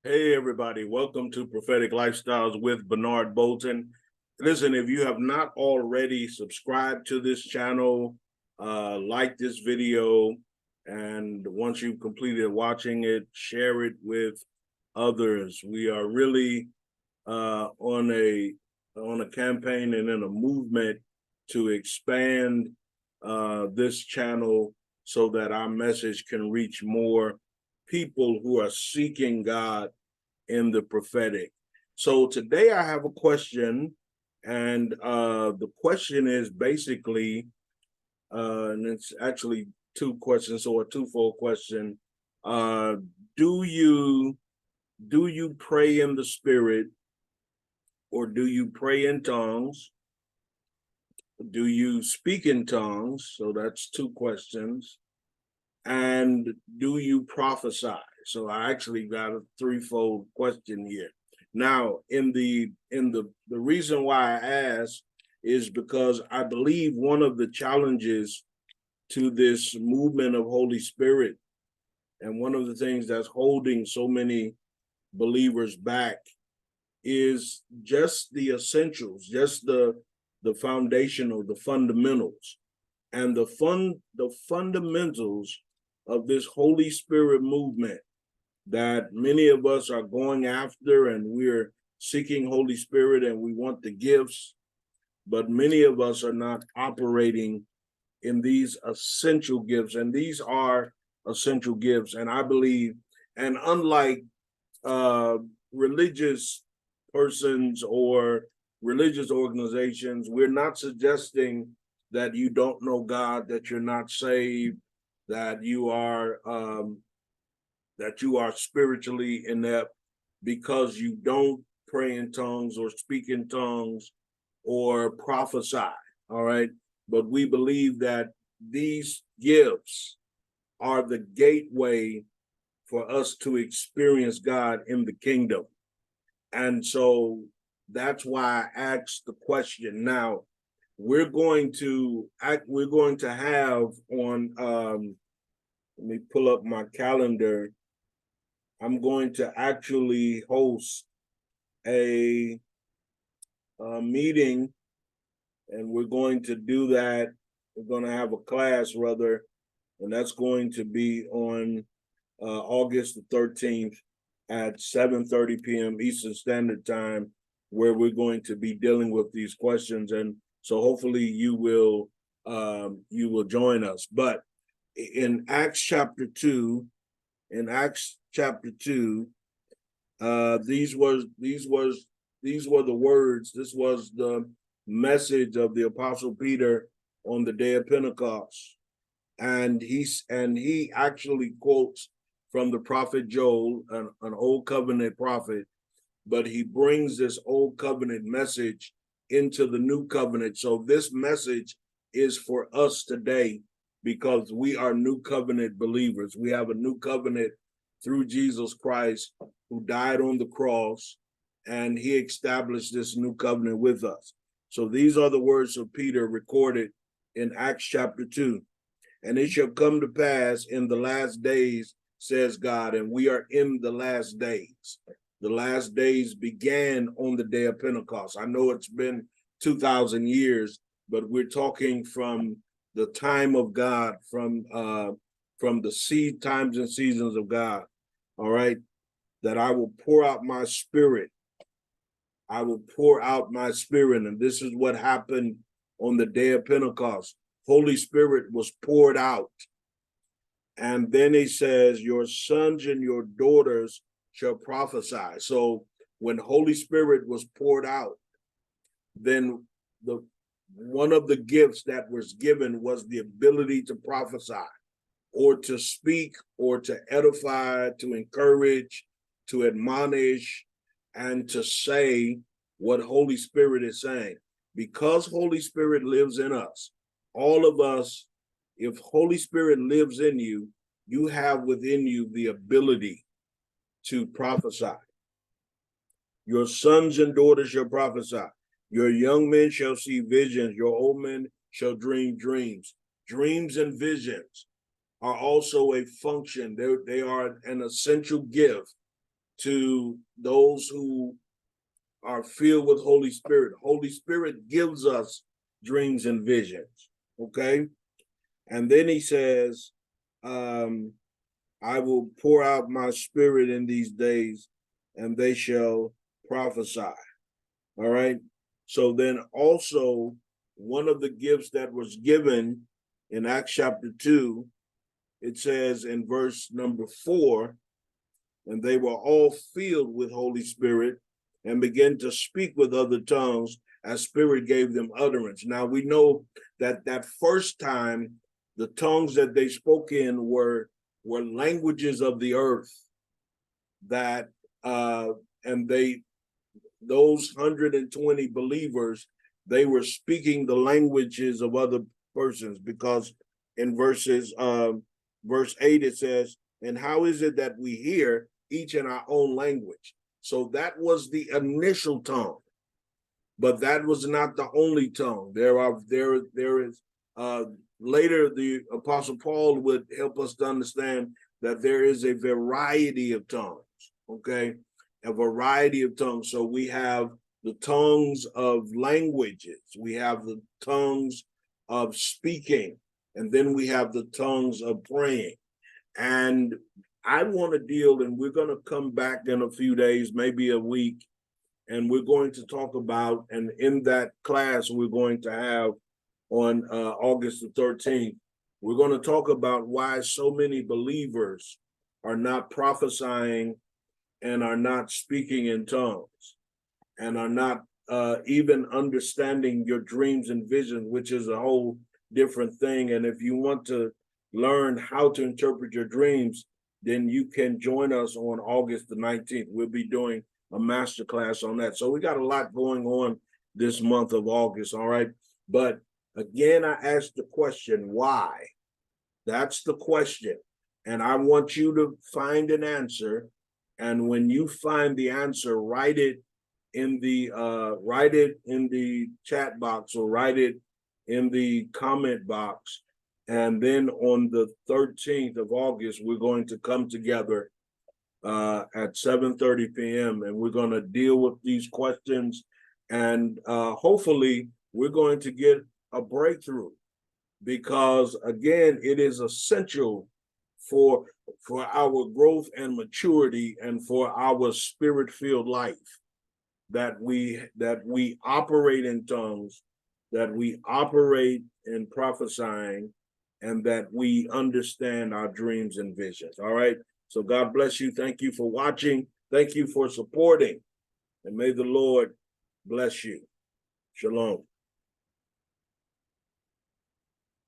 Hey, everybody. Welcome to Prophetic Lifestyles with Bernard Bolton. Listen, if you have not already subscribed to this channel, like this video, and once you've completed watching it, share it with others. We are really on a campaign and in a movement to expand this channel so that our message can reach more people who are seeking God in the prophetic. So today I have a question, and the question is basically, and it's actually two questions, so a twofold question. Uh, do you pray in the spirit, or do you pray in tongues? Do you speak in tongues? So that's two questions. And do you prophesy? So I actually got a threefold question here. Now, in the reason why I ask is because I believe one of the challenges to this movement of Holy Spirit, and one of the things that's holding so many believers back, is just the essentials, just the foundational, the fundamentals. And the fundamentals of this Holy Spirit movement that many of us are going after, and we're seeking Holy Spirit and we want the gifts, but many of us are not operating in these essential gifts. And these are essential gifts. And I believe, and unlike uh, religious persons or religious organizations, we're not suggesting that you don't know God, that you're not saved, that you are spiritually inept because you don't pray in tongues or speak in tongues or prophesy. All right. But we believe that these gifts are the gateway for us to experience God in the kingdom. And so that's why I asked the question. Now, we're going to have on let me pull up my calendar. I'm going to actually host a meeting, and we're going to do that. We're going to have a class, rather, and that's going to be on August the 13th at 7:30 p.m. Eastern Standard Time, where we're going to be dealing with these questions. And so hopefully you will join us. But in Acts chapter 2, these were the words. This was the message of the Apostle Peter on the day of Pentecost, and he actually quotes from the prophet Joel, an old covenant prophet, but he brings this old covenant message into the new covenant. So this message is for us today because we are new covenant believers. We have a new covenant through Jesus Christ, who died on the cross, and he established this new covenant with us. So these are the words of Peter recorded in Acts chapter 2. And it shall come to pass in the last days, says God, and we are in the last days. The last days began on the day of Pentecost. I know it's been 2,000 years, but we're talking from the time of God, from the seed times and seasons of God. All right, that I will pour out my spirit. I will pour out my spirit, and this is what happened on the day of Pentecost. Holy Spirit was poured out. And then he says, your sons and your daughters shall prophesy. So when Holy Spirit was poured out, then one of the gifts that was given was the ability to prophesy, or to speak, or to edify, to encourage, to admonish, and to say what Holy Spirit is saying. Because Holy Spirit lives in us, all of us, if Holy Spirit lives in you, you have within you the ability to prophesy. Your sons and daughters shall prophesy. Your young men shall see visions. Your old men shall dream dreams. Dreams and visions are also a function. They are an essential gift to those who are filled with Holy Spirit. Holy Spirit gives us dreams and visions, okay? And then he says, I will pour out my spirit in these days, and they shall prophesy. All right. So then also one of the gifts that was given in Acts chapter 2, it says in verse number 4, and they were all filled with Holy Spirit and began to speak with other tongues as Spirit gave them utterance. Now we know that that first time the tongues that they spoke in were languages of the earth, that and those 120 believers, they were speaking the languages of other persons, because in verse 8 it says, and how is it that we hear each in our own language? So that was the initial tongue, but that was not the only tongue. There is later the Apostle Paul would help us to understand that there is a variety of tongues, okay? A variety of tongues. So we have the tongues of languages, we have the tongues of speaking, and then we have the tongues of praying. And I want to deal, and we're going to come back in a few days, maybe a week, and we're going to talk about, and in that class we're going to have on August the 13th, we're going to talk about why so many believers are not prophesying and are not speaking in tongues and are not even understanding your dreams and visions, which is a whole different thing. And if you want to learn how to interpret your dreams, then you can join us on August the 19th. We'll be doing a master class on that. So we got a lot going on this month of August, all right? But again, I asked the question, why? That's the question. And I want you to find an answer. And when you find the answer, write it in the chat box, or write it in the comment box. And then on the 13th of August, we're going to come together at 7:30 p.m. and we're going to deal with these questions. And hopefully we're going to get a breakthrough, because again, it is essential for our growth and maturity and for our spirit-filled life that we operate in tongues, that we operate in prophesying, and that we understand our dreams and visions. All right. So God bless you. Thank you for watching. Thank you for supporting. And may the Lord bless you. Shalom.